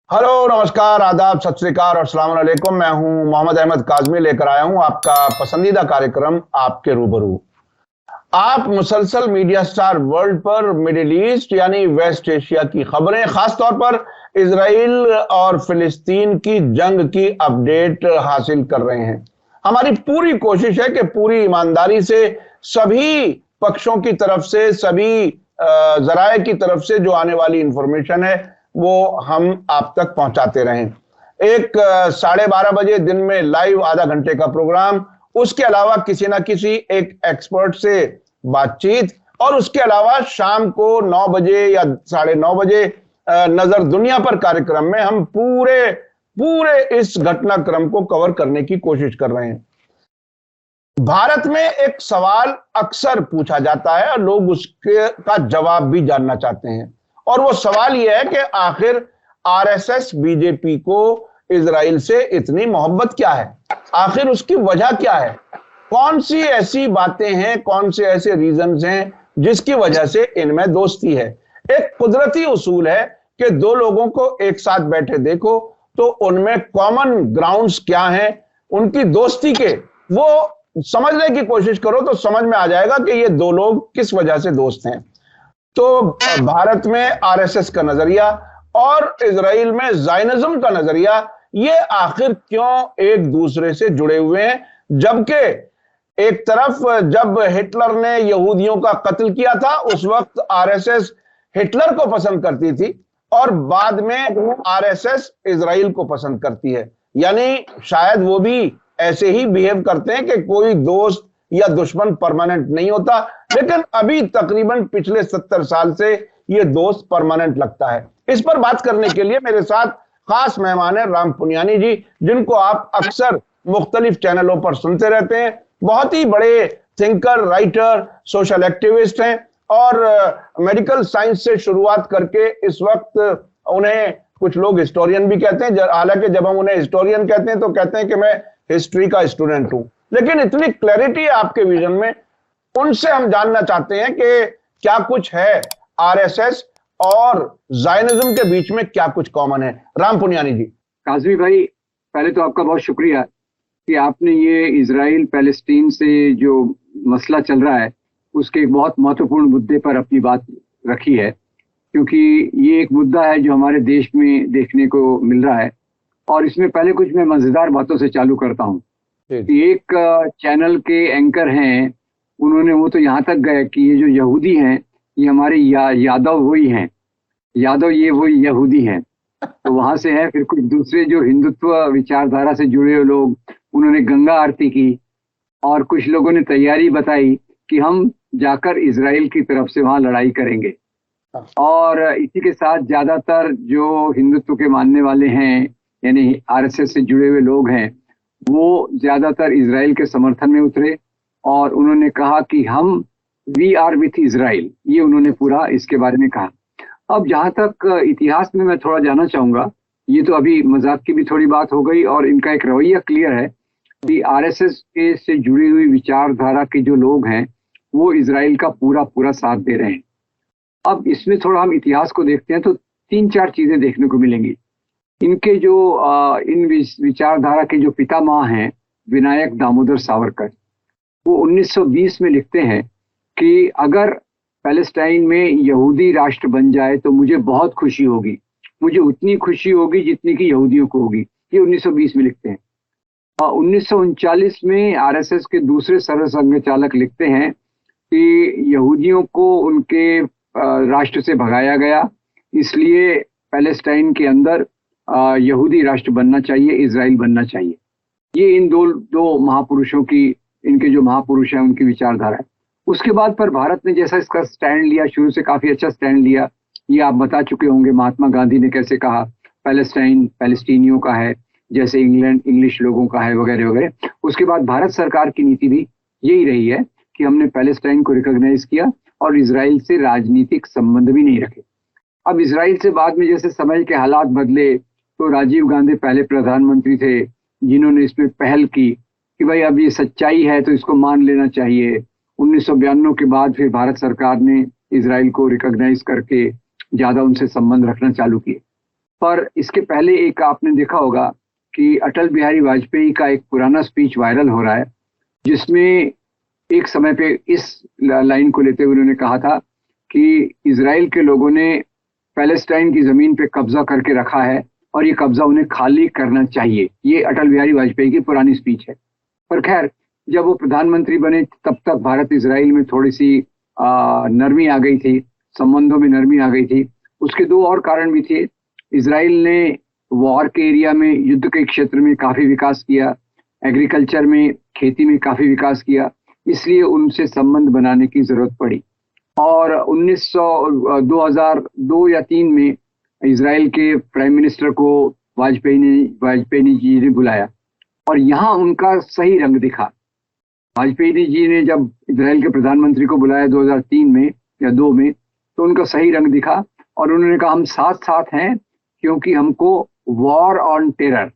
Hello, नमस्कार, आदाब, सत श्री अकाल और अस्सलाम वालेकुम। मैं हूं मोहम्मद अहमद काज़मी, लेकर आया हूं आपका पसंदीदा कार्यक्रम आपके रूबरू। आप मुसलसल मीडिया स्टार वर्ल्ड पर मिडिल ईस्ट यानी वेस्ट एशिया की खबरें, खासतौर पर इसराइल और फिलिस्तीन की जंग की अपडेट हासिल कर रहे हैं। हमारी पूरी कोशिश है कि पूरी ईमानदारी से सभी पक्षों की तरफ से, सभी जराये की तरफ से जो आने वाली इंफॉर्मेशन है वो हम आप तक पहुंचाते रहें। एक 12:30 बजे दिन में लाइव आधा घंटे का प्रोग्राम, उसके अलावा किसी ना किसी एक एक्सपर्ट से बातचीत, और उसके अलावा शाम को 9 बजे या 9:30 बजे नजर दुनिया पर कार्यक्रम में हम पूरे पूरे इस घटनाक्रम को कवर करने की कोशिश कर रहे हैं। भारत में एक सवाल अक्सर पूछा जाता है और लोग उसके का जवाब भी जानना चाहते हैं, और वो सवाल यह है कि आखिर आरएसएस बीजेपी को इजराइल से इतनी मोहब्बत क्या है, आखिर उसकी वजह क्या है, कौन सी ऐसी बातें हैं, कौन से ऐसे रीजंस हैं जिसकी वजह से इनमें दोस्ती है। एक कुदरती उसूल है कि दो लोगों को एक साथ बैठे देखो तो उनमें कॉमन ग्राउंड्स क्या हैं, उनकी दोस्ती के वो समझने की कोशिश करो तो समझ में आ जाएगा कि ये दो लोग किस वजह से दोस्त हैं। तो भारत में आरएसएस का नजरिया और इजराइल में ज़ायनिज्म का नजरिया, ये आखिर क्यों एक दूसरे से जुड़े हुए हैं, जबकि एक तरफ जब हिटलर ने यहूदियों का कत्ल किया था उस वक्त आरएसएस हिटलर को पसंद करती थी और बाद में आरएसएस इजराइल को पसंद करती है। यानी शायद वो भी ऐसे ही बिहेव करते हैं कि कोई दोस्त या दुश्मन परमानेंट नहीं होता, लेकिन अभी तकरीबन पिछले 70 साल से ये दोस्त परमानेंट लगता है। इस पर बात करने के लिए मेरे साथ खास मेहमान है राम पुनियानी जी, जिनको आप अक्सर मुख्तलिफ चैनलों पर सुनते रहते हैं। बहुत ही बड़े थिंकर, राइटर, सोशल एक्टिविस्ट हैं और मेडिकल साइंस से शुरुआत करके इस वक्त उन्हें कुछ लोग हिस्टोरियन भी कहते हैं। हालांकि जब हम उन्हें हिस्टोरियन कहते हैं तो कहते हैं कि मैं हिस्ट्री का स्टूडेंट हूं, लेकिन इतनी क्लैरिटी है आपके विजन में, उनसे हम जानना चाहते हैं कि क्या कुछ है आरएसएस और ज़ायनिज्म के बीच में, क्या कुछ कॉमन है। राम पुनियानी जी। काज़मी भाई, पहले तो आपका बहुत शुक्रिया कि आपने ये इजराइल पैलेस्टीन से जो मसला चल रहा है उसके एक बहुत महत्वपूर्ण मुद्दे पर अपनी बात रखी है, क्योंकि ये एक मुद्दा है जो हमारे देश में देखने को मिल रहा है। और इसमें पहले कुछ मैं मज़ेदार बातों से चालू करता हूँ। एक चैनल के एंकर हैं, उन्होंने वो तो यहाँ तक गए कि ये जो यहूदी हैं ये हमारे यादव वही हैं, यादव ये वही यहूदी हैं। तो वहां से है। फिर कुछ दूसरे जो हिंदुत्व विचारधारा से जुड़े हुए लोग, उन्होंने गंगा आरती की और कुछ लोगों ने तैयारी बताई कि हम जाकर इजराइल की तरफ से वहां लड़ाई करेंगे। और इसी के साथ ज्यादातर जो हिंदुत्व के मानने वाले हैं, यानी आरएसएस से जुड़े हुए लोग हैं, वो ज्यादातर इजराइल के समर्थन में उतरे और उन्होंने कहा कि हम वी आर विथ इजराइल, ये उन्होंने पूरा इसके बारे में कहा। अब जहां तक इतिहास में मैं थोड़ा जानना चाहूंगा, ये तो अभी मजाक की भी थोड़ी बात हो गई और इनका एक रवैया क्लियर है कि आरएसएस के से जुड़ी हुई विचारधारा के जो लोग हैं वो इजराइल का पूरा पूरा साथ दे रहे हैं। अब इसमें थोड़ा हम इतिहास को देखते हैं तो 3-4 चीजें देखने को मिलेंगी। इनके जो इन विचारधारा के जो पितामह हैं विनायक दामोदर सावरकर, वो 1920 में लिखते हैं कि अगर पैलेस्टाइन में यहूदी राष्ट्र बन जाए तो मुझे बहुत खुशी होगी, मुझे उतनी खुशी होगी जितनी कि यहूदियों को होगी। ये 1920 में लिखते हैं। 1939 में आरएसएस के दूसरे सरसंघ चालक लिखते हैं कि यहूदियों को उनके राष्ट्र से भगाया गया, इसलिए पैलेस्टाइन के अंदर यहूदी राष्ट्र बनना चाहिए, इजराइल बनना चाहिए। ये इन दो महापुरुषों की, इनके जो महापुरुष हैं उनकी विचारधारा है। उसके बाद पर भारत ने जैसा इसका स्टैंड लिया, शुरू से काफी अच्छा स्टैंड लिया, ये आप बता चुके होंगे। महात्मा गांधी ने कैसे कहा पैलेस्टाइन पैलेस्टीनियों का है, जैसे इंग्लिश लोगों का है, वगैरह वगैरह। उसके बाद भारत सरकार की नीति भी यही रही है कि हमने पैलेस्टाइन को रिकॉग्नाइज किया और इजराइल से राजनीतिक संबंध भी नहीं रखे। अब इजराइल से बाद में जैसे समय के हालात बदले तो राजीव गांधी पहले प्रधानमंत्री थे जिन्होंने इसमें पहल की कि भाई अब ये सच्चाई है तो इसको मान लेना चाहिए। 1992 के बाद फिर भारत सरकार ने इजराइल को रिकॉग्नाइज करके ज्यादा उनसे संबंध रखना चालू किए। पर इसके पहले एक आपने देखा होगा कि अटल बिहारी वाजपेयी का एक पुराना स्पीच वायरल हो रहा है, जिसमें एक समय पे इस लाइन को लेते हुए उन्होंने कहा था कि इजराइल के लोगों ने पैलेस्टाइन की जमीन पे कब्जा करके रखा है और ये कब्जा उन्हें खाली करना चाहिए। ये अटल बिहारी वाजपेयी की पुरानी स्पीच है। पर खैर, जब वो प्रधानमंत्री बने तब तक भारत इजराइल में थोड़ी सी नरमी आ गई थी, संबंधों में नरमी आ गई थी। उसके दो और कारण भी थे। इजराइल ने वॉर के एरिया में, युद्ध के क्षेत्र में काफी विकास किया, एग्रीकल्चर में, खेती में काफी विकास किया, इसलिए उनसे संबंध बनाने की जरूरत पड़ी। और 2002 या 3 में इजराइल के प्राइम मिनिस्टर को वाजपेयी जी ने बुलाया और यहाँ उनका सही रंग दिखा। वाजपेयी जी ने जब इजराइल के प्रधानमंत्री को बुलाया 2003 में या 2 में, तो उनका सही रंग दिखा और उन्होंने कहा हम साथ साथ हैं, क्योंकि हमको वॉर ऑन टेरर,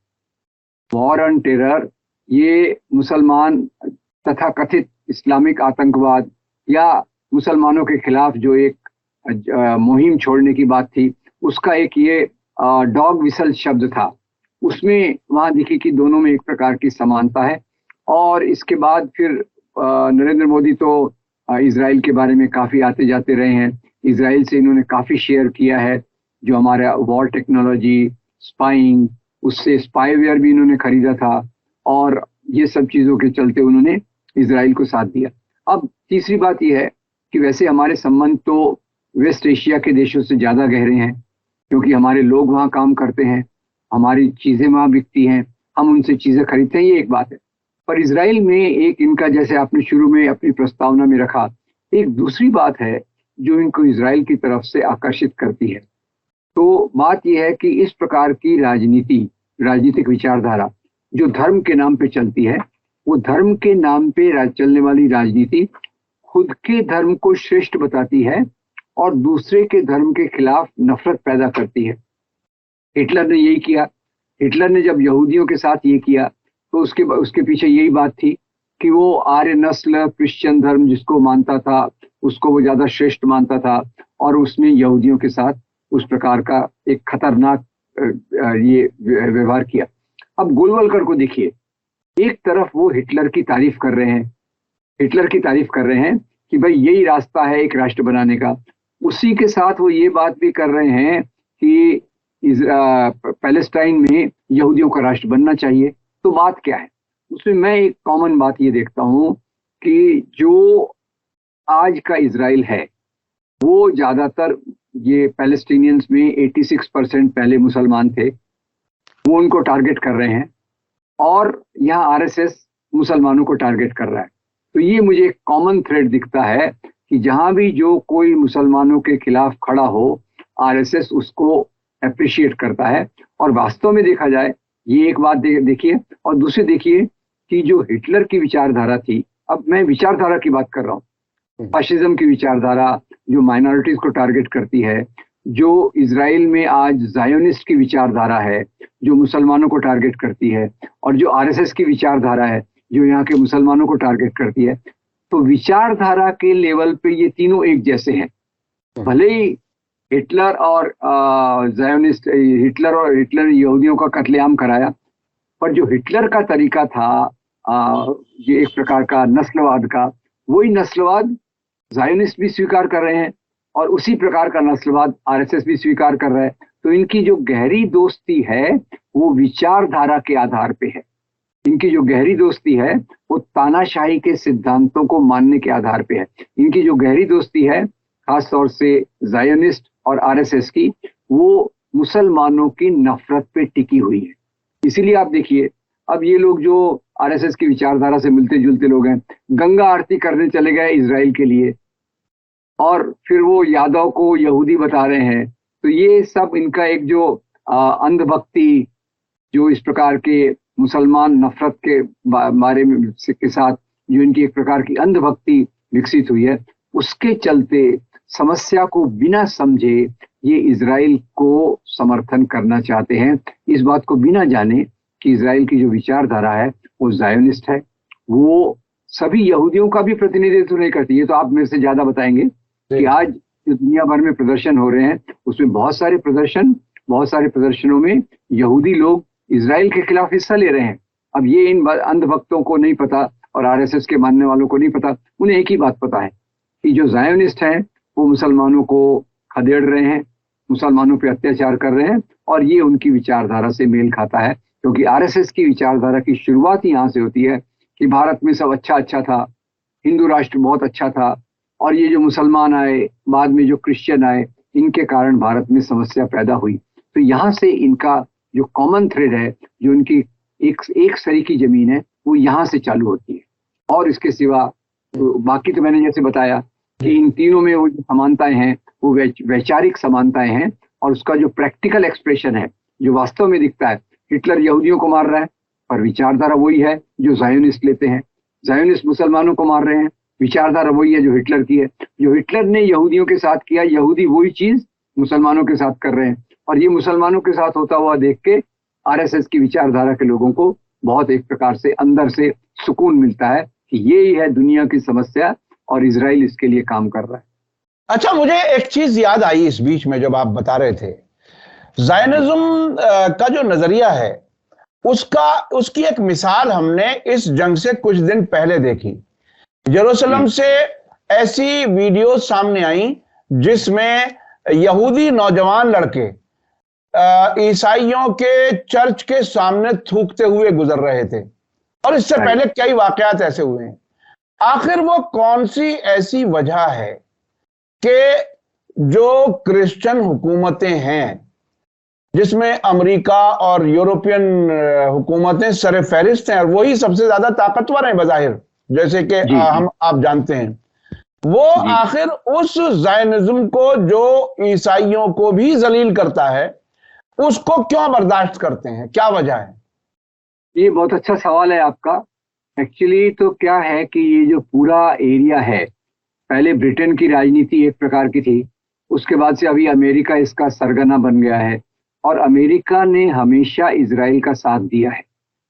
ये मुसलमान तथा कथित इस्लामिक आतंकवाद या मुसलमानों के खिलाफ जो एक मुहिम छोड़ने की बात थी, उसका एक ये डॉग विसल शब्द था। उसमें वहां दिखी कि दोनों में एक प्रकार की समानता है। और इसके बाद फिर नरेंद्र मोदी तो इजराइल के बारे में काफी आते जाते रहे हैं। इजराइल से इन्होंने काफी शेयर किया है, जो हमारा वॉर टेक्नोलॉजी, स्पाइंग, उससे स्पाईवेयर भी इन्होंने खरीदा था और ये सब चीजों के चलते उन्होंने इजराइल को साथ दिया। अब तीसरी बात यह है कि वैसे हमारे संबंध तो वेस्ट एशिया के देशों से ज्यादा गहरे हैं, क्योंकि हमारे लोग वहाँ काम करते हैं, हमारी चीजें वहाँ बिकती हैं, हम उनसे चीजें खरीदते हैं, ये एक बात है। पर इजराइल में एक इनका, जैसे आपने शुरू में अपनी प्रस्तावना में रखा, एक दूसरी बात है जो इनको इजराइल की तरफ से आकर्षित करती है। तो बात यह है कि इस प्रकार की राजनीतिक विचारधारा जो धर्म के नाम पे चलती है, वो धर्म के नाम पे चलने वाली राजनीति खुद के धर्म को श्रेष्ठ बताती है और दूसरे के धर्म के खिलाफ नफरत पैदा करती है। हिटलर ने यही किया। हिटलर ने जब यहूदियों के साथ ये किया तो उसके पीछे यही बात थी कि वो आर्य नस्ल क्रिश्चियन धर्म जिसको मानता था, उसको वो ज्यादा श्रेष्ठ मानता था और उसने यहूदियों के साथ उस प्रकार का एक खतरनाक ये व्यवहार किया। अब गोलवलकर को देखिए, एक तरफ वो हिटलर की तारीफ कर रहे हैं कि भाई यही रास्ता है एक राष्ट्र बनाने का, उसी के साथ वो ये बात भी कर रहे हैं कि पैलेस्टाइन में यहूदियों का राष्ट्र बनना चाहिए। तो बात क्या है उसमें? मैं एक कॉमन बात ये देखता हूँ कि जो आज का इजराइल है वो ज्यादातर, ये पैलेस्टीनियंस में 86% पहले मुसलमान थे, वो उनको टारगेट कर रहे हैं और यहाँ आरएसएस मुसलमानों को टारगेट कर रहा है। तो ये मुझे एक कॉमन थ्रेड दिखता है कि जहां भी जो कोई मुसलमानों के खिलाफ खड़ा हो, आरएसएस उसको अप्रिशिएट करता है। और वास्तव में देखा जाए, ये एक बात देखिए, और दूसरी देखिए कि जो हिटलर की विचारधारा थी, अब मैं विचारधारा की बात कर रहा हूँ, फाशिज्म की विचारधारा जो माइनॉरिटीज को टारगेट करती है, जो इजराइल में आज जायोनिस्ट की विचारधारा है जो मुसलमानों को टारगेट करती है, और जो आरएसएस की विचारधारा है जो यहाँ के मुसलमानों को टारगेट करती है, तो विचारधारा के लेवल पे ये तीनों एक जैसे हैं। भले ही हिटलर और जायोनिस्ट, हिटलर यहूदियों का कत्लेआम कराया, पर जो हिटलर का तरीका था ये एक प्रकार का नस्लवाद का, वही नस्लवाद जायोनिस्ट भी स्वीकार कर रहे हैं और उसी प्रकार का नस्लवाद आरएसएस भी स्वीकार कर रहा है। तो इनकी जो गहरी दोस्ती है वो विचारधारा के आधार पे है। इनकी जो गहरी दोस्ती है वो तानाशाही के सिद्धांतों को मानने के आधार पे है। इनकी जो गहरी दोस्ती है खास तौर से जायोनिस्ट और आरएसएस की, वो मुसलमानों की नफरत पे टिकी हुई है। इसीलिए आप देखिए, अब ये लोग जो आरएसएस की विचारधारा से मिलते जुलते लोग हैं, गंगा आरती करने चले गए इजराइल के लिए और फिर वो यादव को यहूदी बता रहे हैं। तो ये सब इनका एक जो अंधभक्ति, जो इस प्रकार के मुसलमान नफरत के बारे में के साथ जो इनकी एक प्रकार की अंधभक्ति विकसित हुई है, उसके चलते समस्या को बिना समझे ये इजराइल को समर्थन करना चाहते हैं, इस बात को बिना जाने कि इजराइल की जो विचारधारा है वो जायोनिस्ट है, वो सभी यहूदियों का भी प्रतिनिधित्व नहीं करती। ये तो आप मेरे से ज्यादा बताएंगे कि आज जो दुनिया भर में प्रदर्शन हो रहे हैं उसमें बहुत सारे प्रदर्शन बहुत सारे प्रदर्शनों में यहूदी लोग इजराइल के खिलाफ हिस्सा ले रहे हैं। अब ये इन अंधभक्तों को नहीं पता और आरएसएस के मानने वालों को नहीं पता, उन्हें एक ही बात पता है कि जो जायोनिस्ट हैं वो मुसलमानों को खदेड़ रहे हैं, मुसलमानों पर अत्याचार कर रहे हैं, और ये उनकी विचारधारा से मेल खाता है, क्योंकि आरएसएस की विचारधारा की शुरुआत ही यहाँ से होती है कि भारत में सब अच्छा अच्छा था, हिंदू राष्ट्र बहुत अच्छा था, और ये जो मुसलमान आए, बाद में जो क्रिश्चियन आए, इनके कारण भारत में समस्या पैदा हुई। तो यहाँ से इनका जो कॉमन थ्रेड है, जो इनकी एक सरी की जमीन है, वो यहाँ से चालू होती है। और इसके सिवा तो बाकी तो मैंने जैसे बताया कि इन तीनों में वो जो समानताएं हैं वो वैचारिक समानताएं हैं, और उसका जो प्रैक्टिकल एक्सप्रेशन है, जो वास्तव में दिखता है, हिटलर यहूदियों को मार रहा है पर विचारधारा वही है जो जायोनिस्ट लेते हैं, जायोनिस्ट मुसलमानों को मार रहे हैं, विचारधारा वही है जो हिटलर की है। जो हिटलर ने यहूदियों के साथ किया, यहूदी वही चीज मुसलमानों के साथ कर रहे हैं, और ये मुसलमानों के साथ होता हुआ देख के आरएसएस की विचारधारा के लोगों को बहुत एक प्रकार से अंदर से सुकून मिलता है कि ये ही है दुनिया की समस्या और इजराइल इसके लिए काम कर रहा है। अच्छा, मुझे एक चीज याद आई इस बीच में जब आप बता रहे थे, जायनिज्म का जो नजरिया है उसकी एक मिसाल हमने इस जंग से कुछ दिन पहले देखी। यरूशलेम से ऐसी वीडियो सामने आई जिसमें यहूदी नौजवान लड़के ईसाइयों के चर्च के सामने थूकते हुए गुजर रहे थे, और इससे पहले कई वाकयात ऐसे हुए हैं। आखिर वो कौन सी ऐसी वजह है कि जो क्रिश्चियन हुकूमतें हैं, जिसमें अमेरिका और यूरोपियन हुकूमतें सरफहरिस्त हैं, और वही सबसे ज्यादा ताकतवर हैं बज़ाहिर, जैसे कि आप जानते हैं, वो आखिर उस जायनिज्म को जो ईसाइयों को भी जलील करता है उसको क्यों बर्दाश्त करते हैं? क्या वजह है? ये बहुत अच्छा सवाल है आपका। एक्चुअली तो क्या है कि ये जो पूरा एरिया है, पहले ब्रिटेन की राजनीति एक प्रकार की थी, उसके बाद से अभी अमेरिका इसका सरगना बन गया है, और अमेरिका ने हमेशा इजराइल का साथ दिया है।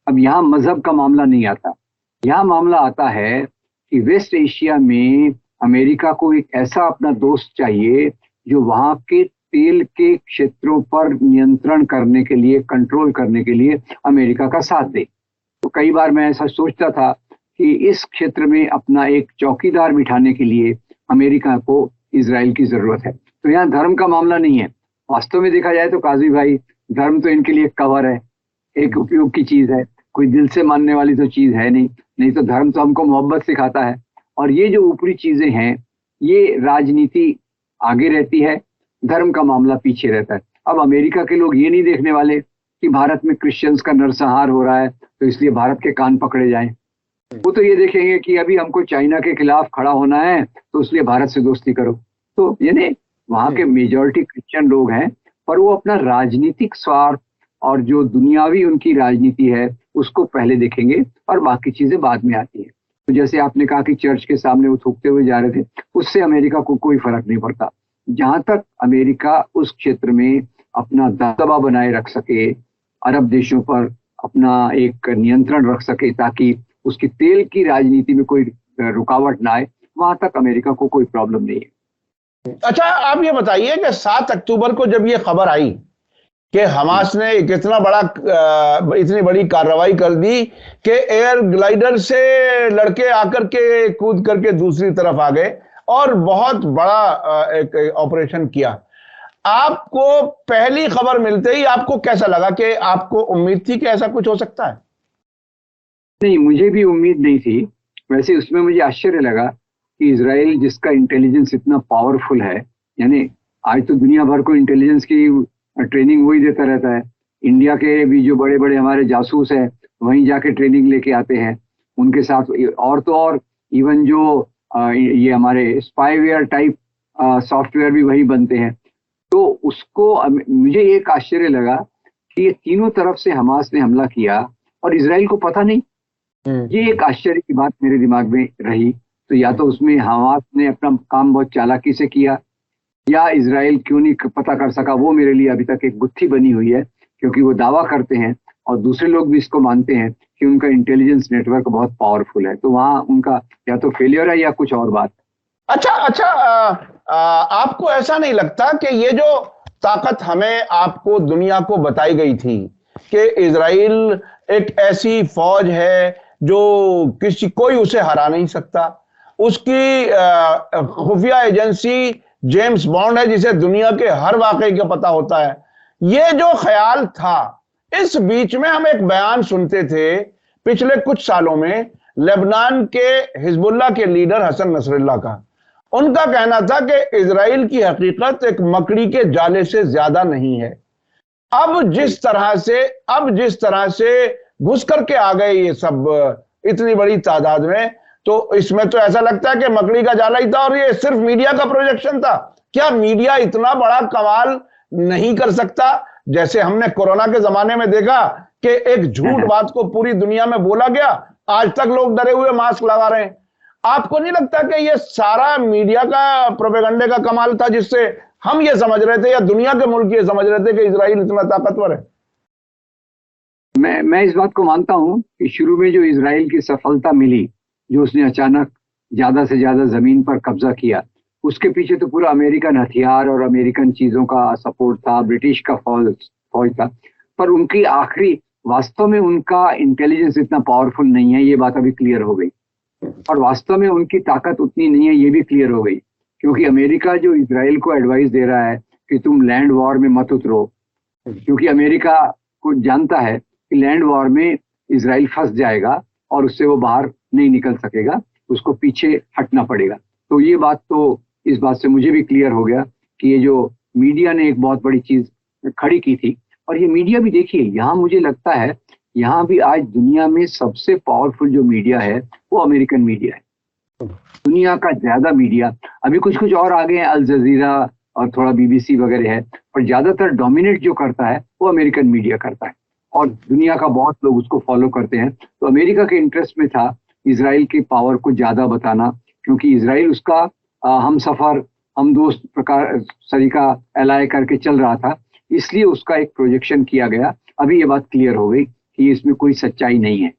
अब यहाँ मजहब का मामला नहीं आता, यहाँ मामला आता है कि वेस्ट एशिया में अमेरिका को एक ऐसा अपना दोस्त चाहिए जो वहाँ के तेल के क्षेत्रों पर नियंत्रण करने के लिए, कंट्रोल करने के लिए अमेरिका का साथ दे। तो कई बार मैं ऐसा सोचता था कि इस क्षेत्र में अपना एक चौकीदार बिठाने के लिए अमेरिका को इजराइल की जरूरत है। तो यहाँ धर्म का मामला नहीं है। वास्तव में देखा जाए तो काजी भाई, धर्म तो इनके लिए कवर है, एक उपयोग की चीज है, कोई दिल से मानने वाली तो चीज है नहीं। नहीं तो धर्म तो हमको मोहब्बत सिखाता है, और ये जो ऊपरी चीजें हैं, ये राजनीति आगे रहती है, धर्म का मामला पीछे रहता है। अब अमेरिका के लोग ये नहीं देखने वाले कि भारत में क्रिश्चियंस का नरसंहार हो रहा है तो इसलिए भारत के कान पकड़े जाएं। वो तो ये देखेंगे कि अभी हमको चाइना के खिलाफ खड़ा होना है तो इसलिए भारत से दोस्ती करो। तो यानी वहाँ के मेजॉरिटी क्रिश्चियन लोग हैं, पर वो अपना राजनीतिक स्वार्थ और जो दुनियावी उनकी राजनीति है उसको पहले देखेंगे, और बाकी चीजें बाद में आती है। तो जैसे आपने कहा कि चर्च के सामने वो थूकते हुए जा रहे थे, उससे अमेरिका को कोई फर्क नहीं पड़ता। जहां तक अमेरिका उस क्षेत्र में अपना दबदबा बनाए रख सके, अरब देशों पर अपना एक नियंत्रण रख सके ताकि उसकी तेल की राजनीति में कोई रुकावट ना आए, वहां तक अमेरिका को कोई प्रॉब्लम नहीं है। अच्छा, आप ये बताइए कि 7 अक्टूबर को जब ये खबर आई कि हमास ने इतनी बड़ी कार्रवाई कर दी कि एयर ग्लाइडर से लड़के आकर के कूद करके दूसरी तरफ आ गए और बहुत बड़ा एक ऑपरेशन किया, आपको पहली खबर मिलते ही आपको कैसा लगा? कि आपको उम्मीद थी कि ऐसा कुछ हो सकता है? नहीं, मुझे भी उम्मीद नहीं थी। वैसे उसमें मुझे आश्चर्य लगा कि इजराइल, जिसका इंटेलिजेंस इतना पावरफुल है, यानी आज तो दुनिया भर को इंटेलिजेंस की ट्रेनिंग वही देता रहता है। इंडिया के भी जो बड़े बड़े हमारे जासूस हैं वहीं जाके ट्रेनिंग लेके आते हैं उनके साथ, और तो और इवन जो ये हमारे स्पाईवेयर टाइप सॉफ्टवेयर भी वही बनते हैं। तो उसको मुझे एक आश्चर्य लगा कि ये तीनों तरफ से हमास ने हमला किया और इजराइल को पता नहीं। ये एक आश्चर्य की बात मेरे दिमाग में रही। तो या तो उसमें हमास ने अपना काम बहुत चालाकी से किया, या इजराइल क्यों नहीं पता कर सका, वो मेरे लिए अभी तक एक गुत्थी बनी हुई है। क्योंकि वो दावा करते हैं और दूसरे लोग भी इसको मानते हैं कि उनका इंटेलिजेंस नेटवर्क बहुत पावरफुल है। तो वहाँ उनका या तो फेलियर है या कुछ और बात। अच्छा, आपको ऐसा नहीं लगता कि ये जो ताकत हमें आपको दुनिया को बताई गई थी कि इजराइल एक ऐसी फौज है जो कोई उसे हरा नहीं सकता। उसकी खुफिया एजेंसी जेम्स बॉन्ड है जिसे दुनिया के हर वाकई का पता होता है। ये जो ख्याल था, इस बीच में हम एक बयान सुनते थे पिछले कुछ सालों में लेबनान के हिजबुल्लाह के लीडर हसन नसरुल्लाह का। उनका कहना था कि इजराइल की हकीकत एक मकड़ी के जाले से ज्यादा नहीं है। अब जिस तरह से घुस करके आ गए ये सब इतनी बड़ी तादाद में, तो इसमें तो ऐसा लगता है कि मकड़ी का जाला ही था और ये सिर्फ मीडिया का प्रोजेक्शन था। क्या मीडिया इतना बड़ा कमाल नहीं कर सकता? जैसे हमने कोरोना के जमाने में देखा कि एक झूठ बात को पूरी दुनिया में बोला गया, आज तक लोग डरे हुए मास्क लगा रहे हैं। आपको नहीं लगता कि ये सारा मीडिया का प्रोपेगेंडे का कमाल था जिससे हम ये समझ रहे थे या दुनिया के मुल्क ये समझ रहे थे कि इजराइल इतना ताकतवर है? मैं इस बात को मानता हूं कि शुरू में जो इजराइल की सफलता मिली, जो उसने अचानक ज्यादा से ज्यादा जमीन पर कब्जा किया, उसके पीछे तो पूरा अमेरिकन हथियार और अमेरिकन चीजों का सपोर्ट था, ब्रिटिश का फौज था। पर उनकी आखिरी वास्तव में उनका इंटेलिजेंस इतना पावरफुल नहीं है, ये बात अभी क्लियर हो गई। और वास्तव में उनकी ताकत उतनी नहीं है, ये भी क्लियर हो गई। क्योंकि अमेरिका जो इजराइल को एडवाइस दे रहा है कि तुम लैंड वॉर में मत उतरो, क्योंकि अमेरिका को जानता है कि लैंड वॉर में इजराइल फंस जाएगा और उससे वो बाहर नहीं निकल सकेगा, उसको पीछे हटना पड़ेगा। तो ये बात तो, इस बात से मुझे भी क्लियर हो गया कि ये जो मीडिया ने एक बहुत बड़ी चीज खड़ी की थी। और ये मीडिया भी देखिए, यहाँ मुझे लगता है यहाँ भी आज दुनिया में सबसे पावरफुल जो मीडिया है वो अमेरिकन मीडिया है। दुनिया का ज्यादा मीडिया, अभी कुछ कुछ और आगे हैं, अल जजीरा और थोड़ा बीबीसी वगैरह है, पर ज्यादातर डोमिनेट जो करता है वो अमेरिकन मीडिया करता है और दुनिया का बहुत लोग उसको फॉलो करते हैं। तो अमेरिका के इंटरेस्ट में था इजराइल की पावर को ज्यादा बताना, क्योंकि इजराइल उसका हम सफर, हम दोस्त प्रकार सरीका एलाय करके चल रहा था, इसलिए उसका एक प्रोजेक्शन किया गया। अभी ये बात क्लियर हो गई कि इसमें कोई सच्चाई नहीं है।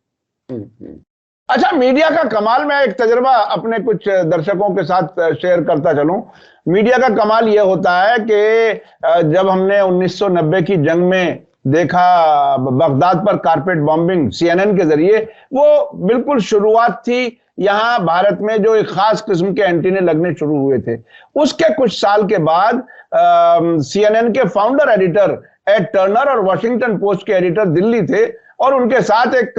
अच्छा, मीडिया का कमाल, मैं एक तजर्बा अपने कुछ दर्शकों के साथ शेयर करता चलूं। मीडिया का कमाल यह होता है कि जब हमने 1990 की जंग में देखा बगदाद पर कारपेट बॉम्बिंग सीएनएन के जरिए, वो बिल्कुल शुरुआत थी। यहां भारत में जो एक खास किस्म के एंटीने लगने शुरू हुए थे, उसके कुछ साल के बाद सीएनएन के फाउंडर एडिटर एड टर्नर और वॉशिंगटन पोस्ट के एडिटर दिल्ली थे और उनके साथ एक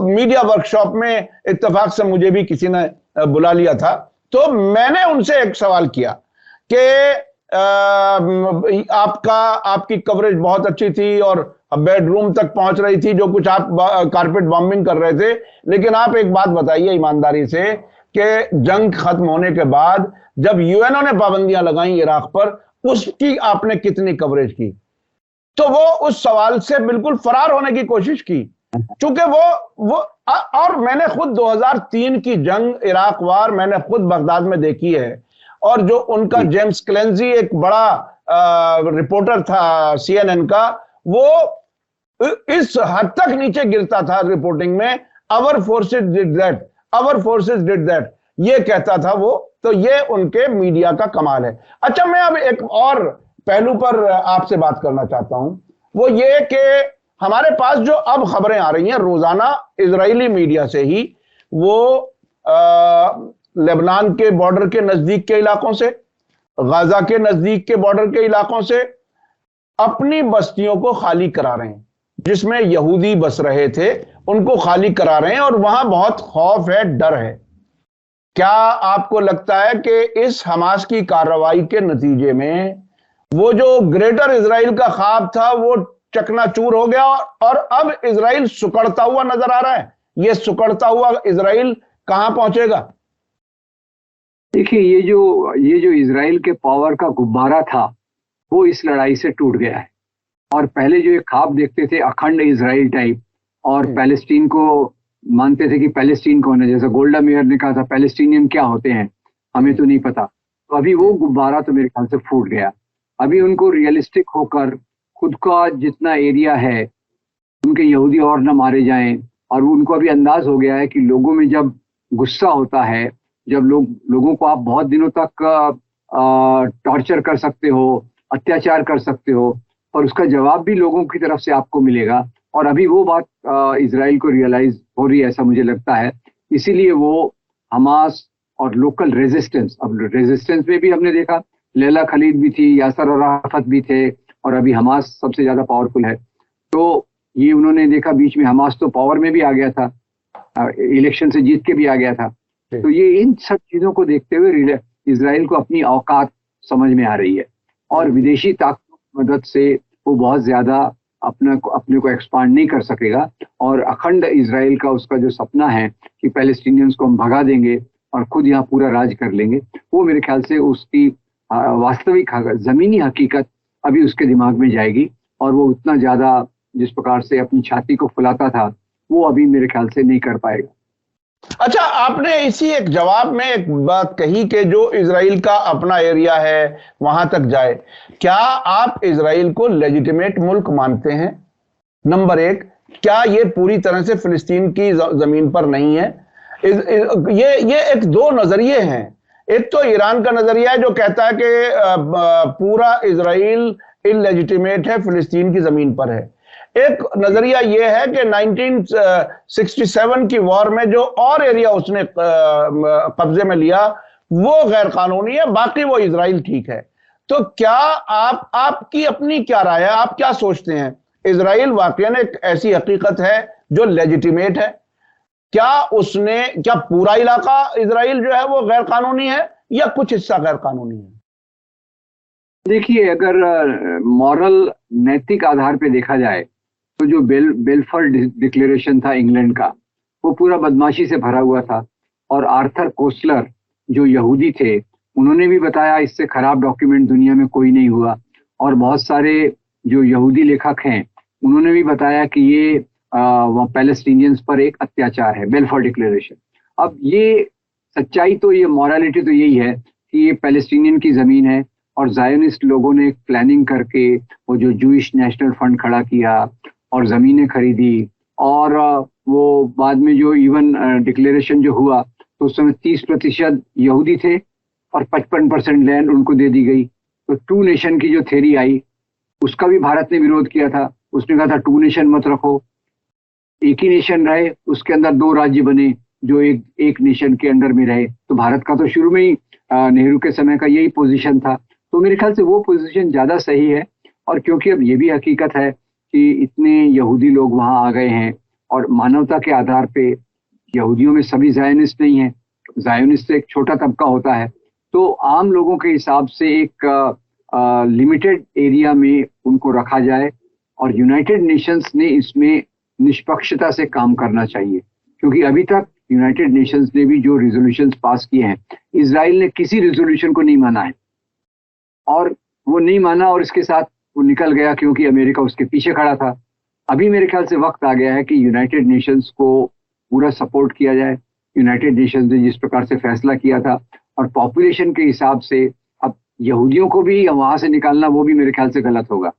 मीडिया वर्कशॉप में इत्तेफाक से मुझे भी किसी ने बुला लिया था। तो मैंने उनसे एक सवाल किया कि आपकी कवरेज बहुत अच्छी थी और बेडरूम तक पहुंच रही थी जो कुछ आप कारपेट बॉम्बिंग कर रहे थे, लेकिन आप एक बात बताइए ईमानदारी से कि जंग खत्म होने के बाद जब यूएनओ ने पाबंदियां लगाई इराक पर, उसकी आपने कितनी कवरेज की? तो वो उस सवाल से बिल्कुल फरार होने की कोशिश की, क्योंकि वो और मैंने खुद 2003 की जंग इराक वार मैंने खुद बगदाद में देखी है। और जो उनका जेम्स क्लेंजी एक बड़ा रिपोर्टर था सीएनएन का, वो इस हद तक नीचे गिरता था रिपोर्टिंग में, our forces did that, our forces did that, ये कहता था वो। तो ये उनके मीडिया का कमाल है। अच्छा, मैं अब एक और पहलू पर आपसे बात करना चाहता हूं, वो ये कि हमारे पास जो अब खबरें आ रही हैं रोजाना इजरायली मीडिया से ही, वो लेबनान के बॉर्डर के नजदीक के इलाकों से, गाजा के नजदीक के बॉर्डर के इलाकों से अपनी बस्तियों को खाली करा रहे हैं, जिसमें यहूदी बस रहे थे उनको खाली करा रहे हैं और वहां बहुत खौफ है, डर है। क्या आपको लगता है कि इस हमास की कार्रवाई के नतीजे में वो जो ग्रेटर इजराइल का ख्वाब था वो चकनाचूर हो गया और अब इजराइल सुकड़ता हुआ नजर आ रहा है? ये सुकड़ता हुआ इजराइल कहां पहुंचेगा? देखिए, ये जो इजराइल के पावर का गुब्बारा था वो इस लड़ाई से टूट गया है। और पहले जो एक ख्वाब देखते थे अखंड इजराइल टाइप, और पैलेस्टीन को मानते थे कि पैलेस्टीन कौन है, जैसा गोल्डा मेयर ने कहा था पैलेस्टीनियन क्या होते हैं हमें तो नहीं पता, तो अभी वो गुब्बारा तो मेरे ख्याल से फूट गया। अभी उनको रियलिस्टिक होकर खुद का जितना एरिया है, उनके यहूदी और न मारे जाएं, और उनको अभी अंदाज हो गया है कि लोगों में जब गुस्सा होता है, जब लोगों को आप बहुत दिनों तक टॉर्चर कर सकते हो, अत्याचार कर सकते हो, और उसका जवाब भी लोगों की तरफ से आपको मिलेगा। और अभी वो बात इजराइल को रियलाइज हो रही है, ऐसा मुझे लगता है। इसीलिए वो हमास और लोकल रेजिस्टेंस, अब रेजिस्टेंस में भी हमने देखा लैला खलीद भी थी, यासर अराफत भी थे, और अभी हमास सबसे ज्यादा पावरफुल है। तो ये उन्होंने देखा, बीच में हमास तो पावर में भी आ गया था, इलेक्शन से जीत के भी आ गया था। तो ये इन सब चीजों को देखते हुए इजराइल को अपनी औकात समझ में आ रही है, और विदेशी ताकतों की मदद से वो बहुत ज्यादा अपने को एक्सपांड नहीं कर सकेगा। और अखंड इजराइल का उसका जो सपना है कि पैलेस्टीनियंस को हम भगा देंगे और खुद यहाँ पूरा राज कर लेंगे, वो मेरे ख्याल से उसकी वास्तविक जमीनी हकीकत अभी उसके दिमाग में जाएगी, और वो उतना ज्यादा जिस प्रकार से अपनी छाती को फुलाता था वो अभी मेरे ख्याल से नहीं कर पाएगा। अच्छा, आपने इसी एक जवाब में एक बात कही कि जो इजराइल का अपना एरिया है वहां तक जाए। क्या आप इजराइल को लेजिटिमेट मुल्क मानते हैं? नंबर एक, क्या ये पूरी तरह से फिलिस्तीन की जमीन पर नहीं है? ये एक दो नजरिए हैं। एक तो ईरान का नजरिया है जो कहता है कि पूरा इजराइल इलेजिटिमेट है, फिलिस्तीन की जमीन पर है। एक नजरिया यह है कि 1967 की वॉर में जो और एरिया उसने कब्जे में लिया वो गैर कानूनी है, बाकी वो इजराइल ठीक है। तो क्या आपकी अपनी क्या राय है? आप क्या सोचते हैं, इजराइल वाकई एक ऐसी हकीकत है जो लेजिटिमेट है? क्या पूरा इलाका इजराइल जो है वो गैर कानूनी है या कुछ हिस्सा गैर कानूनी है? देखिए, अगर मॉरल नैतिक आधार पे देखा जाए तो जो बेलफर डिक्लेरेशन था इंग्लैंड का, वो पूरा बदमाशी से भरा हुआ था। और आर्थर कोस्लर जो यहूदी थे, उन्होंने भी बताया इससे खराब डॉक्यूमेंट दुनिया में कोई नहीं हुआ। और बहुत सारे जो यहूदी लेखक हैं उन्होंने भी बताया कि ये पैलेस्टीनियंस पर एक अत्याचार है, बेलफर डिक्लेरेशन। अब ये सच्चाई तो, ये मॉरलिटी तो यही है कि ये पैलेस्टीनियन की जमीन है, और जायोनिस्ट लोगों ने प्लानिंग करके वो जो जूइश नेशनल फंड खड़ा किया और जमीनें खरीदी, और वो बाद में जो इवन डिक्लेरेशन जो हुआ तो उस समय 30% यहूदी थे और 55% लैंड उनको दे दी गई। तो टू नेशन की जो थ्योरी आई उसका भी भारत ने विरोध किया था। उसने कहा था टू नेशन मत रखो, एक ही नेशन रहे, उसके अंदर दो राज्य बने जो एक नेशन के अंडर में रहे। तो भारत का तो शुरू में ही नेहरू के समय का यही पोजीशन था। तो मेरे ख्याल से वो पोजीशन ज्यादा सही है। और क्योंकि अब ये भी हकीकत है कि इतने यहूदी लोग वहां आ गए हैं, और मानवता के आधार पे यहूदियों में सभी जायोनिस्ट नहीं है, जायोनिस्ट एक छोटा तबका होता है। तो आम लोगों के हिसाब से एक लिमिटेड एरिया में उनको रखा जाए, और यूनाइटेड नेशंस ने इसमें निष्पक्षता से काम करना चाहिए। क्योंकि अभी तक यूनाइटेड नेशंस ने भी जो रिजोल्यूशंस पास किए हैं, इजराइल ने किसी रिजोल्यूशन को नहीं माना है, और वो नहीं माना और इसके साथ वो निकल गया क्योंकि अमेरिका उसके पीछे खड़ा था। अभी मेरे ख्याल से वक्त आ गया है कि यूनाइटेड नेशंस को पूरा सपोर्ट किया जाए। यूनाइटेड नेशंस ने जिस प्रकार से फैसला किया था, और पॉपुलेशन के हिसाब से अब यहूदियों को भी वहां से निकालना वो भी मेरे ख्याल से गलत होगा।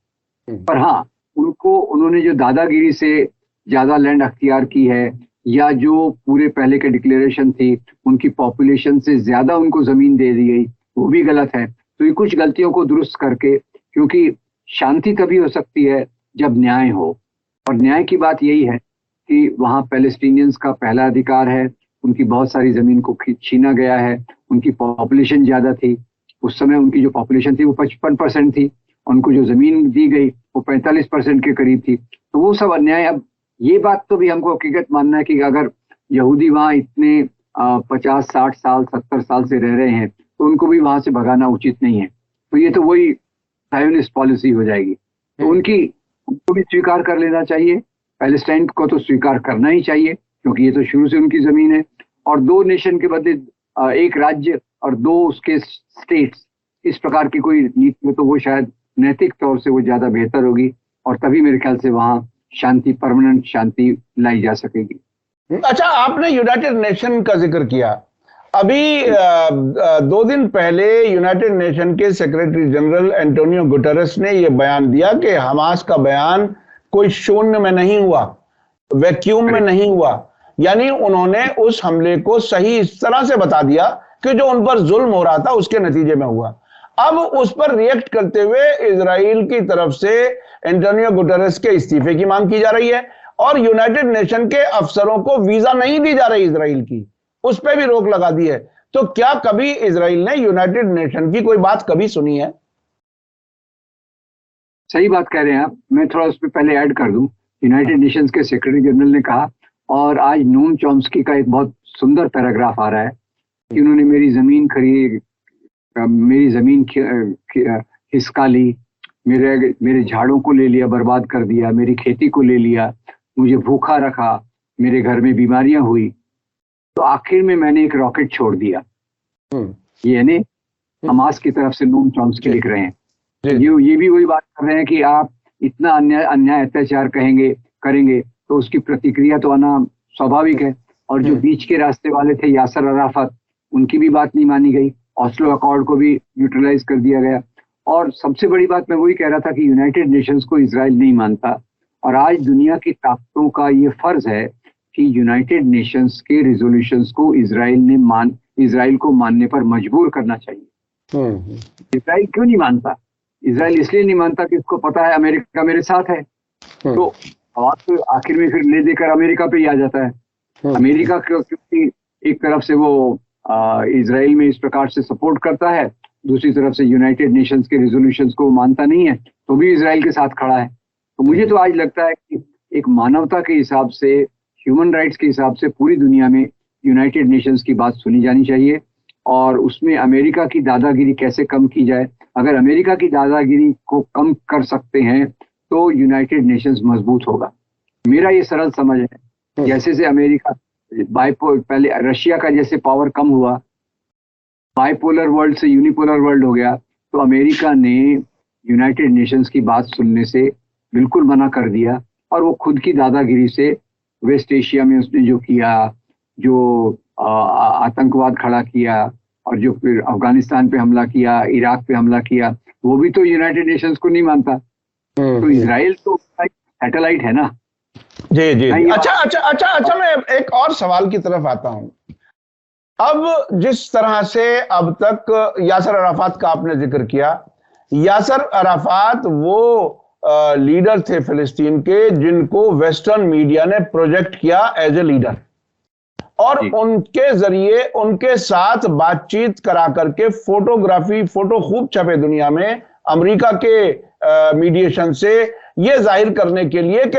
पर हाँ, उन्होंने जो दादागिरी से ज्यादा लैंड अख्तियार की है, या जो पूरे पहले के डिक्लेरेशन थी उनकी पॉपुलेशन से ज्यादा उनको जमीन दे दी गई, वो भी गलत है। तो ये कुछ गलतियों को दुरुस्त करके, क्योंकि शांति तभी हो सकती है जब न्याय हो, और न्याय की बात यही है कि वहां पैलेस्टीनियंस का पहला अधिकार है, उनकी बहुत सारी जमीन को छीना गया है, उनकी पॉपुलेशन ज्यादा थी। उस समय उनकी जो पॉपुलेशन थी वो 55% थी, उनको जो जमीन दी गई वो 45% के करीब थी। तो वो सब अन्याय। अब ये बात तो भी हमको हकीकत मानना है कि अगर यहूदी वहां इतने 50, 60 साल, 70 साल से रह रहे हैं तो उनको भी वहां से भगाना उचित नहीं है। तो ये तो वही सायोनिस्ट पॉलिसी हो जाएगी। तो उनको भी स्वीकार कर लेना चाहिए, पैलेस्टाइन को तो स्वीकार करना ही चाहिए, क्योंकि ये तो शुरू से उनकी जमीन है। और दो नेशन के बदले एक राज्य और दो उसके स्टेट्स, इस प्रकार की कोई नीति हो तो वो शायद नैतिक तौर से वो ज्यादा बेहतर होगी, और तभी मेरे ख्याल से वहां शांति, परमानेंट शांति लाई जा सकेगी। अच्छा, आपने यूनाइटेड नेशन का जिक्र किया। अभी 2 दिन पहले यूनाइटेड नेशन के सेक्रेटरी जनरल एंटोनियो गुटेरेस ने यह बयान दिया कि हमास का बयान कोई शून्य में नहीं हुआ, वैक्यूम में नहीं हुआ। यानी उन्होंने उस हमले को सही इस तरह से बता दिया कि जो उन पर जुल्म हो रहा था उसके नतीजे में हुआ। अब उस पर रिएक्ट करते हुए इजराइल की तरफ से एंटोनियो गुटेरेस के इस्तीफे की मांग की जा रही है और यूनाइटेड नेशन के अफसरों को वीजा नहीं दी जा रही इजराइल की, उस पर भी रोक लगा दी है। तो क्या कभी इजराइल ने यूनाइटेड नेशन की कोई बात कभी सुनी है? सही बात कह रहे हैं आप। मैं थोड़ा उस पर पहले ऐड कर दूं। यूनाइटेड नेशंस के सेक्रेटरी जनरल ने कहा, और आज नोम चॉम्स्की का एक बहुत सुंदर पैराग्राफ आ रहा है कि उन्होंने मेरी जमीन हिसका ली, मेरे झाड़ों को ले लिया, बर्बाद कर दिया, मेरी खेती को ले लिया, मुझे भूखा रखा, मेरे घर में बीमारियां हुई, तो आखिर में मैंने एक रॉकेट छोड़ दिया। ये यानी हमास की तरफ से नोम चॉम्स्की लिख रहे हैं। ये भी वही बात कर रहे हैं कि आप इतना अन्याय अत्याचार करेंगे तो उसकी प्रतिक्रिया तो आना स्वाभाविक है। और जो बीच के रास्ते वाले थे यासर अराफत, उनकी भी बात नहीं मानी गई, ऑस्लो अकॉर्ड को भी न्यूट्रलाइज कर दिया गया। और सबसे बड़ी बात मैं वही कह रहा था कि यूनाइटेड नेशंस को इजराइल नहीं मानता, और आज दुनिया की ताकतों का ये फर्ज है कि यूनाइटेड नेशंस के रिजोल्यूशंस को इजराइल को मानने पर मजबूर करना चाहिए। इजराइल क्यों नहीं मानता? इजराइल इसलिए नहीं मानता कि उसको पता है अमेरिका मेरे साथ है। तो आखिर में फिर ले देकर अमेरिका पे ही आ जाता है। अमेरिका क्योंकि एक तरफ से वो इजराइल में इस प्रकार से सपोर्ट करता है, दूसरी तरफ से यूनाइटेड नेशंस के रिजोल्यूशंस को मानता नहीं है, तो भी इजराइल के साथ खड़ा है। तो मुझे तो आज लगता है कि एक मानवता के हिसाब से, ह्यूमन राइट्स के हिसाब से पूरी दुनिया में यूनाइटेड नेशंस की बात सुनी जानी चाहिए, और उसमें अमेरिका की दादागिरी कैसे कम की जाए। अगर अमेरिका की दादागिरी को कम कर सकते हैं तो यूनाइटेड नेशंस मजबूत होगा। मेरा ये सरल समझ है। जैसे से अमेरिका पहले रशिया का जैसे पावर कम हुआ, बाइपोलर वर्ल्ड से यूनिपोलर वर्ल्ड हो गया, तो अमेरिका ने यूनाइटेड नेशंस की बात सुनने से बिल्कुल मना कर दिया, और वो खुद की दादागिरी से वेस्ट एशिया में उसने जो किया, जो आतंकवाद खड़ा किया, और जो फिर अफगानिस्तान पे हमला किया, इराक पे हमला किया, वो भी तो यूनाइटेड नेशंस को नहीं मानता। तो इजराइल तो सैटेलाइट है ना। जी जी। अच्छा, मैं एक और सवाल की तरफ आता हूं। अब जिस तरह से अब तक यासर अराफात का आपने जिक्र किया, यासर अराफात वो लीडर थे फिलिस्तीन के जिनको वेस्टर्न मीडिया ने प्रोजेक्ट किया एज ए लीडर, और उनके जरिए उनके साथ बातचीत करा करके फोटो खूब छपे दुनिया में अमेरिका के मीडिएशन से, यह जाहिर करने के लिए कि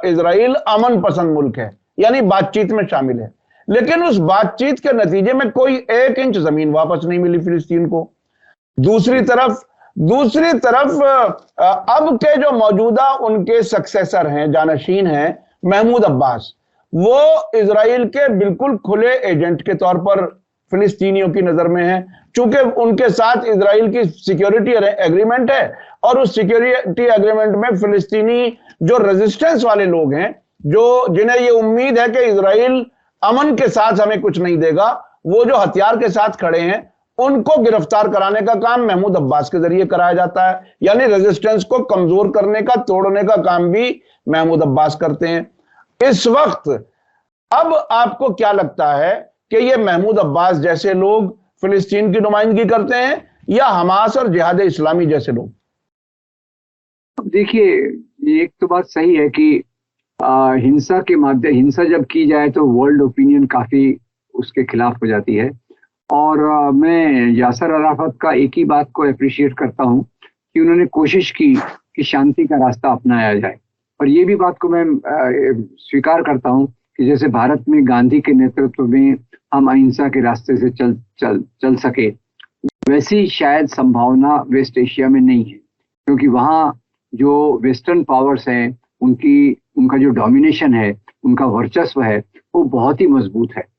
इजराइल अमन पसंद मुल्क है, यानी बातचीत में शामिल है। लेकिन उस बातचीत के नतीजे में कोई 1 इंच जमीन वापस नहीं मिली फिलिस्तीन को। दूसरी तरफ अब के जो मौजूदा उनके सक्सेसर हैं, जानशीन हैं, महमूद अब्बास, वो इजराइल के बिल्कुल खुले एजेंट के तौर पर फिलिस्तीनियों की नजर में है, चूंकि उनके साथ इजराइल की सिक्योरिटी एग्रीमेंट है, और उस सिक्योरिटी एग्रीमेंट में फिलिस्तीनी जो रेजिस्टेंस वाले लोग हैं, जिन्हें ये उम्मीद है कि इजराइल अमन के साथ हमें कुछ नहीं देगा, वो जो हथियार के साथ खड़े हैं, उनको गिरफ्तार कराने का काम महमूद अब्बास के जरिए कराया जाता है। यानी रेजिस्टेंस को कमजोर करने का, तोड़ने का काम भी महमूद अब्बास करते हैं। इस वक्त अब आपको क्या लगता है कि ये महमूद अब्बास जैसे लोग फिलिस्तीन की नुमाइंदगी करते हैं, या हमास और जिहाद इस्लामी जैसे लोग? देखिए, एक तो बात सही है कि हिंसा जब की जाए तो वर्ल्ड ओपिनियन काफी उसके खिलाफ हो जाती है। और मैं यासर अराफत का एक ही बात को अप्रिशिएट करता हूं कि उन्होंने कोशिश की कि शांति का रास्ता अपनाया जाए। और ये भी बात को मैं स्वीकार करता हूं कि जैसे भारत में गांधी के नेतृत्व में हम अहिंसा के रास्ते से चल सके, वैसी शायद संभावना वेस्ट एशिया में नहीं है, क्योंकि वहाँ जो वेस्टर्न पावर्स हैं, उनका जो डोमिनेशन है, उनका वर्चस्व है, वो बहुत ही मजबूत है।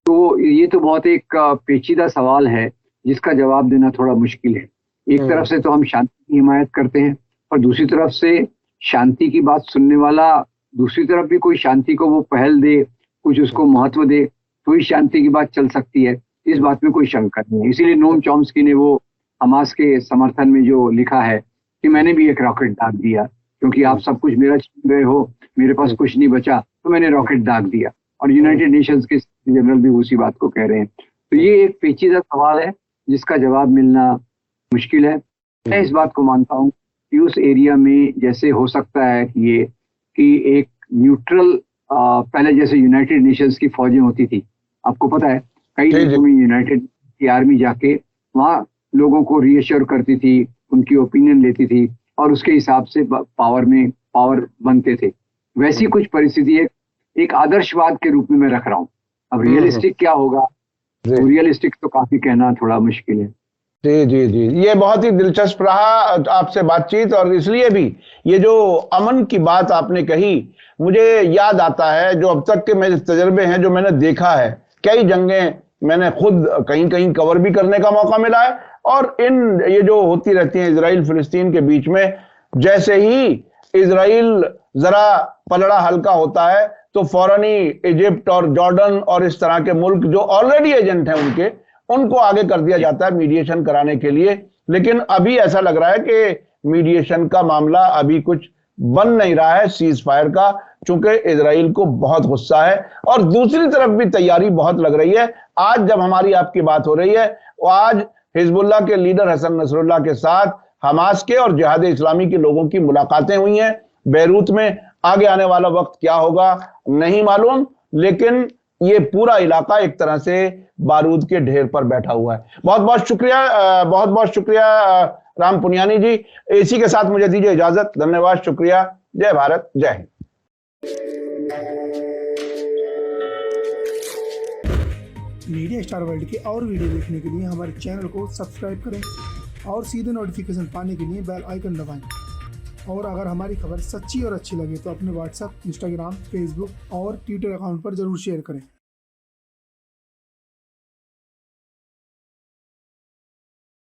तो ये तो बहुत एक पेचीदा सवाल है जिसका जवाब देना थोड़ा मुश्किल है। एक तरफ से तो हम शांति की हिमायत करते हैं, और दूसरी तरफ से शांति की बात सुनने वाला दूसरी तरफ भी कोई शांति को वो पहल दे, कुछ उसको महत्व दे, तो ही शांति की बात चल सकती है। इस बात में कोई शंका नहीं है। इसीलिए नोम चॉम्स्की ने वो हमास के समर्थन में जो लिखा है कि मैंने भी एक रॉकेट दाग दिया, क्योंकि आप सब कुछ मेरा छीन रहे हो, मेरे पास कुछ नहीं बचा, तो मैंने रॉकेट दाग दिया। और यूनाइटेड नेशंस के जनरल भी उसी बात को कह रहे हैं। तो ये एक पेचीदा सवाल है जिसका जवाब मिलना मुश्किल है। मैं इस बात को मानता हूँ कि उस एरिया में जैसे हो सकता है ये कि एक न्यूट्रल, पहले जैसे यूनाइटेड नेशंस की फौजें होती थी, आपको पता है कई जी जी देशों में यूनाइटेड की आर्मी जाके वहाँ लोगों को रीअश्योर करती थी, उनकी ओपिनियन लेती थी और उसके हिसाब से पावर बनते थे। वैसी कुछ परिस्थिति एक आदर्शवाद के रूप में मैं रख रहा हूँ। अब रियलिस्टिक क्या होगा, जी रियलिस्टिक तो काफी कहना थोड़ा मुश्किल है। जी जी जी, ये बहुत ही दिलचस्प रहा आपसे बातचीत। और इसलिए भी ये जो अमन की बात आपने कही, मुझे याद आता है जो अब तक के मेरे तजर्बे हैं, जो मैंने देखा है, कई जंगें मैंने खुद कहीं कहीं कवर भी करने का मौका मिला है। और ये जो होती रहती हैं इजराइल फिलिस्तीन के बीच में, जैसे ही इजराइल जरा पलड़ा हल्का होता है तो फौरन ही इजिप्ट और जॉर्डन और इस तरह के मुल्क जो ऑलरेडी एजेंट हैं उनको आगे कर दिया जाता है मीडिएशन कराने के लिए। लेकिन अभी ऐसा लग रहा है कि मीडिएशन का मामला अभी कुछ बन नहीं रहा है सीज फायर का, चूंकि इजराइल को बहुत गुस्सा है और दूसरी तरफ भी तैयारी बहुत लग रही है। आज जब हमारी आपकी बात हो रही है, वो आज हिजबुल्लाह के लीडर हसन नसरुल्लाह के साथ हमास के और जिहाद इस्लामी के लोगों की मुलाकातें हुई हैं बेरूत में। आगे आने वाला वक्त क्या होगा नहीं मालूम, लेकिन ये पूरा इलाका एक तरह से बारूद के ढेर पर बैठा हुआ है। बहुत बहुत शुक्रिया, बहुत बहुत शुक्रिया राम पुनियानी जी। इसी के साथ मुझे दीजिए इजाजत। धन्यवाद, शुक्रिया। जय भारत, जय हिंद। मीडिया स्टार वर्ल्ड के और वीडियो देखने के लिए हमारे चैनल को सब्सक्राइब करें और सीधे नोटिफिकेशन पाने के लिए बेल आइकन दबाएं। और अगर हमारी खबर सच्ची और अच्छी लगे तो अपने व्हाट्सएप, इंस्टाग्राम, फेसबुक और ट्विटर अकाउंट पर जरूर शेयर करें।